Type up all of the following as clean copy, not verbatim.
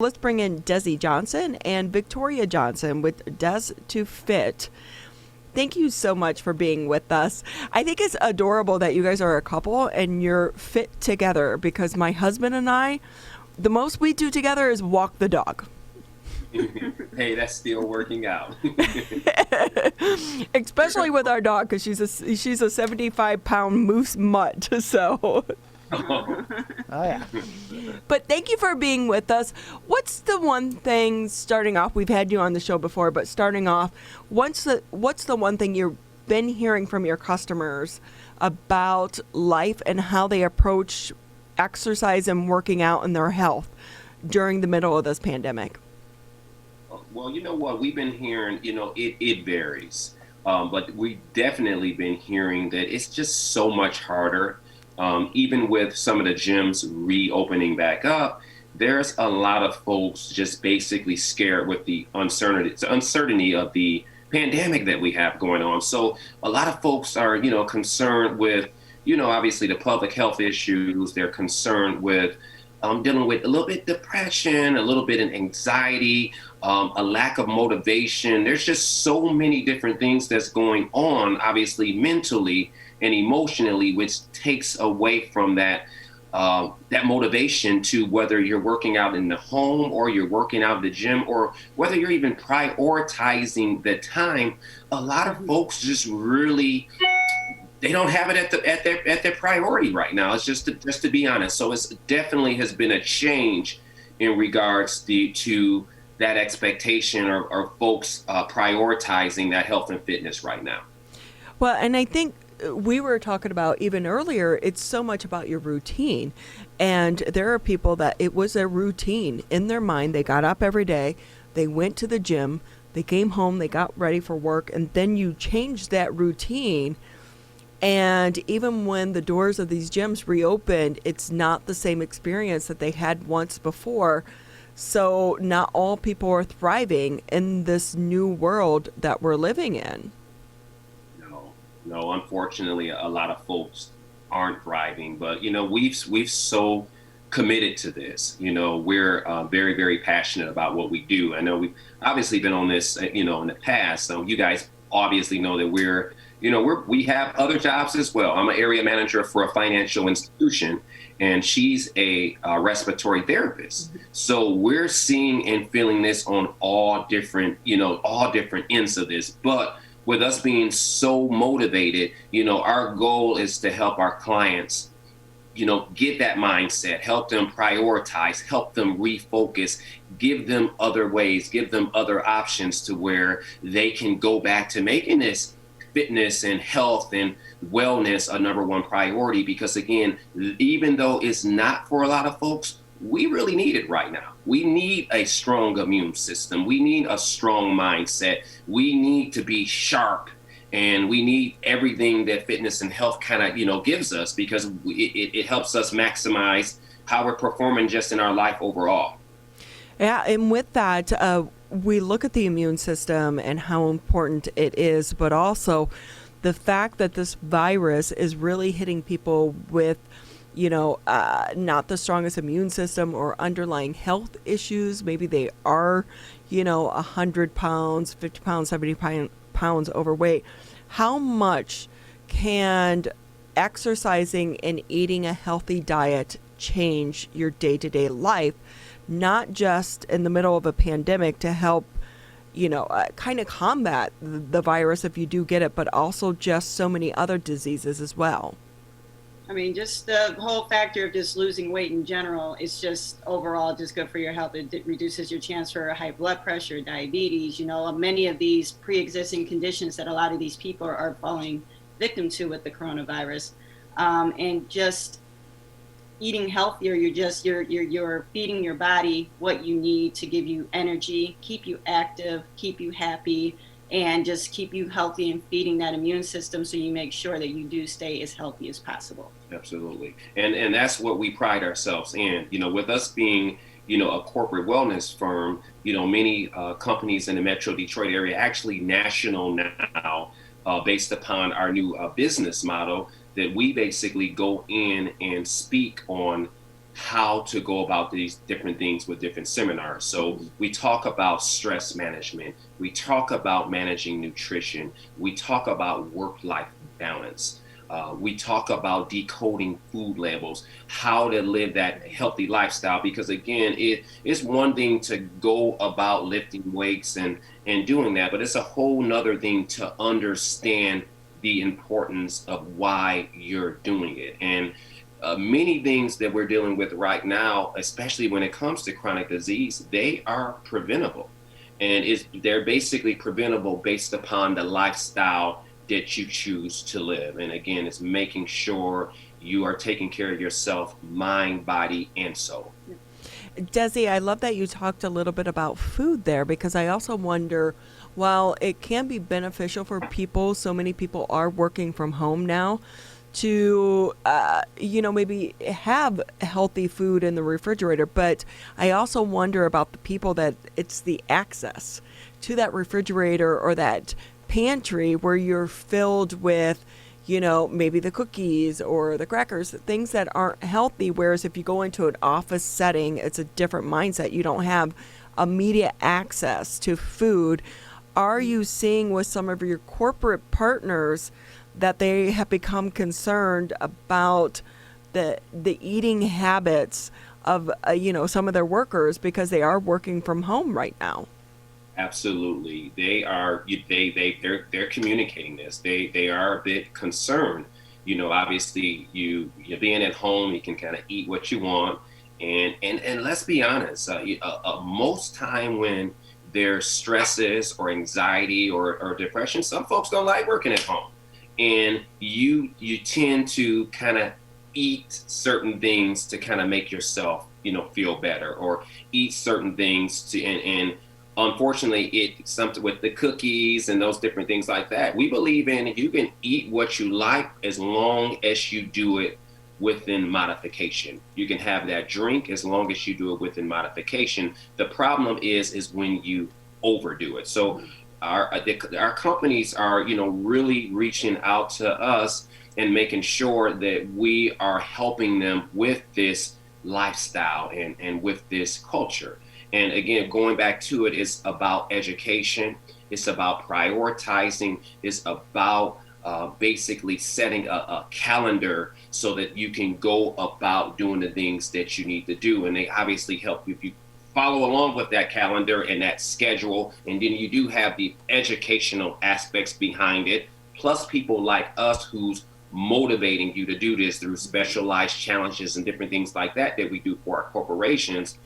Let's bring in Desi Johnson and Victoria Johnson with Des to Fit. Thank you so much for being with us. I think it's adorable that you guys are a couple and you're fit together because my husband and I, the most we do together is walk the dog. Hey, that's still working out. Especially with our dog because she's a 75-pound moose mutt. So, Oh, Oh yeah. but thank you for being with us. What's the one thing starting off? We've had you on the show before, but starting off, what's the one thing you've been hearing from your customers about life and how they approach exercise and working out and their health during the middle of this pandemic? well, you know what? We've been hearing, it varies. But we've definitely been hearing that it's just so much harder. Even with some of the gyms reopening back up, there's a lot of folks just basically scared with the uncertainty of the pandemic that we have going on. So a lot of folks are, concerned with, obviously the public health issues. They're concerned with dealing with a little bit depression, a little bit of anxiety, a lack of motivation. There's just so many different things that's going on, obviously mentally and emotionally, which takes away from that motivation to whether you're working out in the home or you're working out at the gym or whether you're even prioritizing the time. A lot of folks just really they don't have it at their priority right now. It's just to be honest. So it's definitely has been a change in regards to that expectation or folks prioritizing that health and fitness right now. Well, and I think we were talking about even earlier, it's so much about your routine. And there are people that it was a routine in their mind. They got up every day, they went to the gym, they came home, they got ready for work, and then you change that routine. And even when the doors of these gyms reopened, it's not the same experience that they had once before. So not all people are thriving in this new world that we're living in. No, unfortunately, a lot of folks aren't thriving. But we've so committed to this. We're very, very passionate about what we do. I know we've obviously been on this, in the past. So you guys obviously know that we have other jobs as well. I'm an area manager for a financial institution, and she's a respiratory therapist. So we're seeing and feeling this on all different ends of this. But with us being so motivated, our goal is to help our clients, get that mindset, help them prioritize, help them refocus, give them other ways, give them other options to where they can go back to making this fitness and health and wellness a number one priority. Because again, even though it's not for a lot of folks, we really need it right now. We need a strong immune system. We need a strong mindset. We need to be sharp, and we need everything that fitness and health kind of, gives us, because it helps us maximize how we're performing just in our life overall. Yeah, and with that, we look at the immune system and how important it is, but also the fact that this virus is really hitting people with not the strongest immune system or underlying health issues. Maybe they are, 100 pounds, 50 pounds, 70 pounds overweight. How much can exercising and eating a healthy diet change your day-to-day life, not just in the middle of a pandemic to help, kind of combat the virus if you do get it, but also just so many other diseases as well? I mean, just the whole factor of just losing weight in general is just overall just good for your health. It reduces your chance for high blood pressure, diabetes, many of these pre-existing conditions that a lot of these people are falling victim to with the coronavirus. And just eating healthier, you're feeding your body what you need to give you energy, keep you active, keep you happy, and just keep you healthy and feeding that immune system so you make sure that you do stay as healthy as possible. Absolutely. And that's what we pride ourselves in, with us being, a corporate wellness firm, many companies in the Metro Detroit area, actually national now, based upon our new business model, that we basically go in and speak on how to go about these different things with different seminars. So we talk about stress management, we talk about managing nutrition, we talk about work-life balance. We talk about decoding food labels, how to live that healthy lifestyle. Because again, it's one thing to go about lifting weights and doing that, but it's a whole nother thing to understand the importance of why you're doing it. And many things that we're dealing with right now, especially when it comes to chronic disease, they are preventable. And they're basically preventable based upon the lifestyle that you choose to live. And again, it's making sure you are taking care of yourself, mind, body, and soul. Desi, I love that you talked a little bit about food there, because I also wonder, while it can be beneficial for people, so many people are working from home now, to maybe have healthy food in the refrigerator. But I also wonder about the people that it's the access to that refrigerator or that pantry where you're filled with maybe the cookies or the crackers, things that aren't healthy. Whereas if you go into an office setting, it's a different mindset. You don't have immediate access to food. Are you seeing with some of your corporate partners that they have become concerned about the eating habits of some of their workers, because they are working from home right now? Absolutely. They're communicating this. They are a bit concerned. Obviously you being at home, you can kind of eat what you want. And let's be honest, most time when there's stresses or anxiety or depression, some folks don't like working at home. And you tend to kind of eat certain things to kind of make yourself, feel better, or eat certain things and unfortunately, it's something with the cookies and those different things like that. We believe in you can eat what you like as long as you do it within modification. You can have that drink as long as you do it within modification. The problem is when you overdo it. So our companies are, really reaching out to us and making sure that we are helping them with this lifestyle and with this culture. And again, going back to it, it's about education. It's about prioritizing. It's about basically setting a calendar so that you can go about doing the things that you need to do. And they obviously help you if you follow along with that calendar and that schedule. And then you do have the educational aspects behind it, plus people like us who's motivating you to do this through specialized challenges and different things like that we do for our corporations.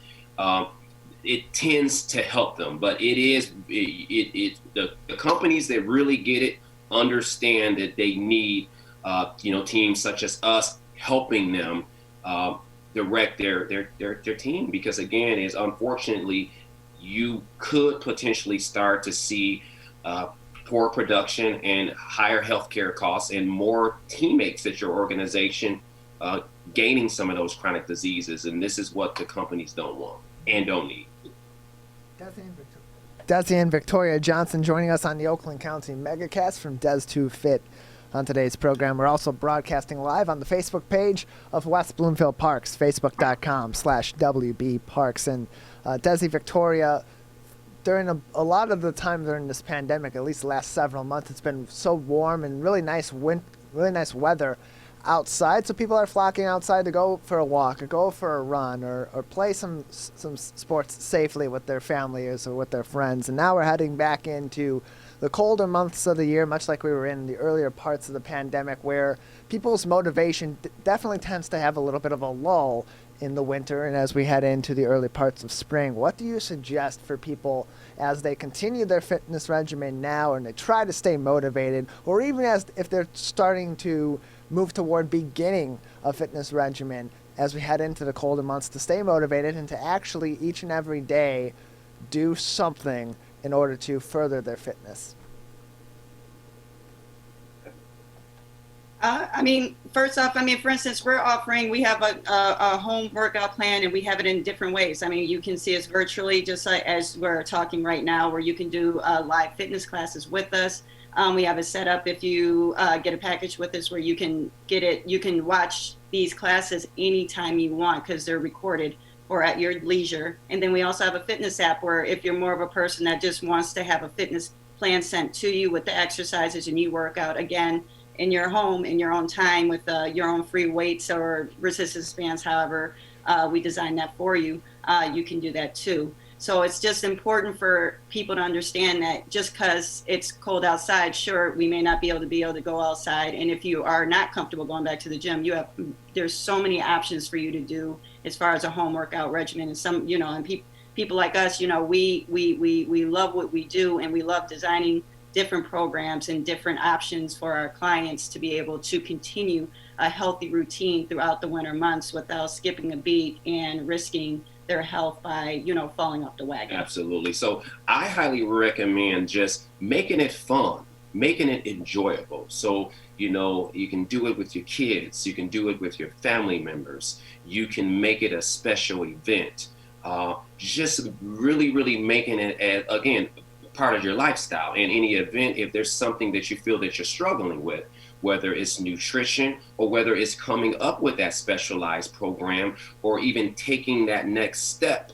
It tends to help them, but the companies that really get it understand that they need teams such as us helping them direct their team, because again, is unfortunately you could potentially start to see poor production and higher healthcare costs and more teammates at your organization gaining some of those chronic diseases, and this is what the companies don't want and don't need. Desi and Victoria Johnson joining us on the Oakland County Megacast from Des to Fit. On today's program, we're also broadcasting live on the Facebook page of West Bloomfield Parks, facebook.com/WB Parks. And Desi, Victoria, during a lot of the time during this pandemic, at least the last several months, it's been so warm and really nice weather outside, so people are flocking outside to go for a walk or go for a run or play some sports safely with their families or with their friends. And now we're heading back into the colder months of the year, much like we were in the earlier parts of the pandemic, where people's motivation definitely tends to have a little bit of a lull in the winter and as we head into the early parts of spring. What do you suggest for people as they continue their fitness regimen now and they try to stay motivated, or even as if they're starting to move toward beginning a fitness regimen as we head into the colder months, to stay motivated and to actually each and every day do something in order to further their fitness? First off, for instance, we have a home workout plan, and we have it in different ways. You can see us virtually, just like as we're talking right now, where you can do live fitness classes with us. We have a setup if you get a package with us where you can get it. You can watch these classes anytime you want because they're recorded or at your leisure. And then we also have a fitness app where if you're more of a person that just wants to have a fitness plan sent to you with the exercises and you work out again in your home in your own time with your own free weights or resistance bands, however we design that for you, you can do that too. So it's just important for people to understand that just because it's cold outside, sure, we may not be able to go outside. And if you are not comfortable going back to the gym, there's so many options for you to do as far as a home workout regimen. And some, and people like us, we love what we do, and we love designing different programs and different options for our clients to be able to continue a healthy routine throughout the winter months without skipping a beat and risking their health by, falling off the wagon. Absolutely. So I highly recommend just making it fun, making it enjoyable. So, you can do it with your kids, you can do it with your family members, you can make it a special event. Just really, really making it, again, part of your lifestyle. In any event, if there's something that you feel that you're struggling with, whether it's nutrition or whether it's coming up with that specialized program or even taking that next step,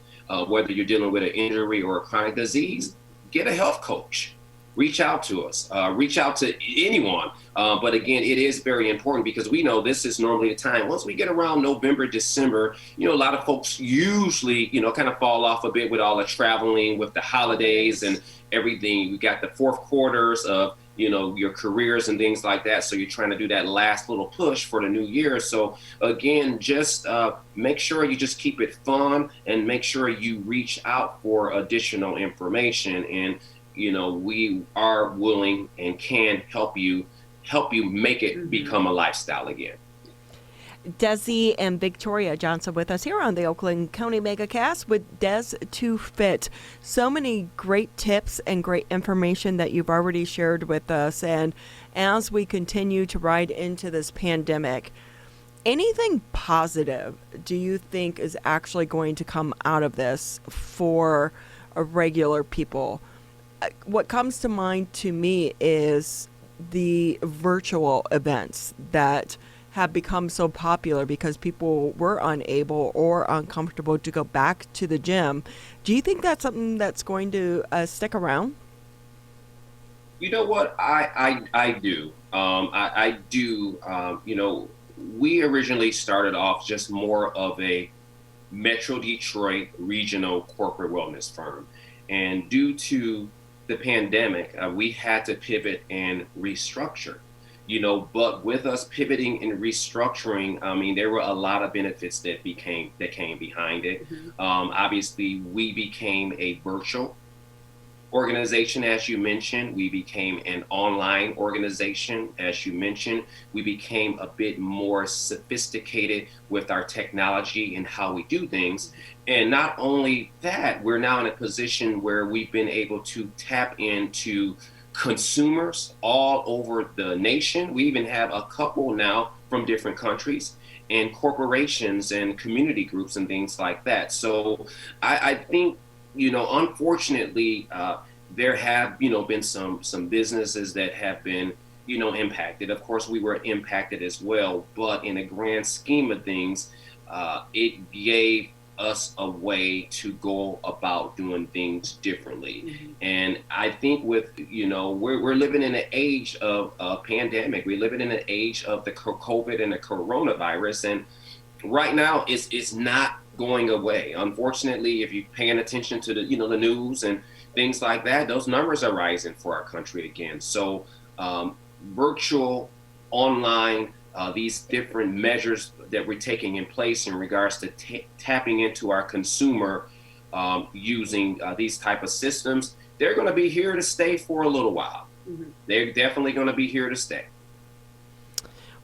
whether you're dealing with an injury or a chronic disease, get a health coach. Reach out to us, reach out to anyone. But again, it is very important because we know this is normally the time. Once we get around November, December, a lot of folks usually, kind of fall off a bit with all the traveling, with the holidays and everything. We got the fourth quarters of, your careers and things like that. So you're trying to do that last little push for the new year. So again, just make sure you just keep it fun and make sure you reach out for additional information. And, we are willing and can help you make it become a lifestyle again. Desi and Victoria Johnson with us here on the Oakland County MegaCast with Des to Fit. So many great tips and great information that you've already shared with us. And as we continue to ride into this pandemic, anything positive do you think is actually going to come out of this for regular people? What comes to mind to me is the virtual events that have become so popular because people were unable or uncomfortable to go back to the gym. Do you think that's something that's going to stick around? You know what? I do. I do. We originally started off just more of a Metro Detroit regional corporate wellness firm. And due to the pandemic, we had to pivot and restructure. But with us pivoting and restructuring, there were a lot of benefits that came behind it. Obviously, we became a virtual organization, as you mentioned. We became an online organization, as you mentioned. We became a bit more sophisticated with our technology and how we do things. And not only that, we're now in a position where we've been able to tap into consumers all over the nation. We even have a couple now from different countries and corporations and community groups and things like that. So I think, unfortunately, there have, been some businesses that have been, impacted. Of course, we were impacted as well, but in the grand scheme of things, it gave us a way to go about doing things differently. And I think with, we're living in an age of a pandemic. We're living in an age of the COVID and the coronavirus. And right now it's not going away. Unfortunately, if you're paying attention to the, the news and things like that, those numbers are rising for our country again. So virtual, online, these different measures that we're taking in place in regards to tapping into our consumer using these type of systems, they're going to be here to stay for a little while. They're definitely going to be here to stay.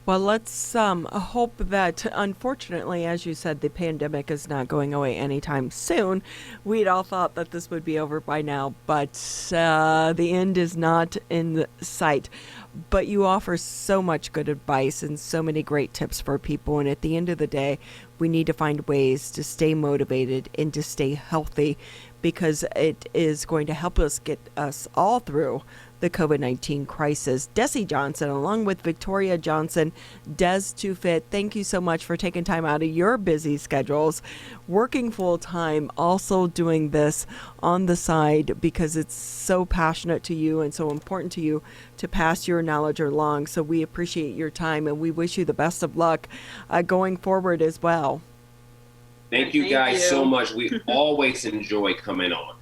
Well, let's hope that, unfortunately, as you said, the pandemic is not going away anytime soon. We'd all thought that this would be over by now, but the end is not in sight. But you offer so much good advice and so many great tips for people. And at the end of the day, we need to find ways to stay motivated and to stay healthy, because it is going to help us get us all through the the COVID-19 crisis. Desi Johnson, along with Victoria Johnson, Des2Fit, thank you so much for taking time out of your busy schedules, working full time, also doing this on the side because it's so passionate to you and so important to you to pass your knowledge along. So we appreciate your time and we wish you the best of luck going forward as well. Thank you guys so much. We always enjoy coming on.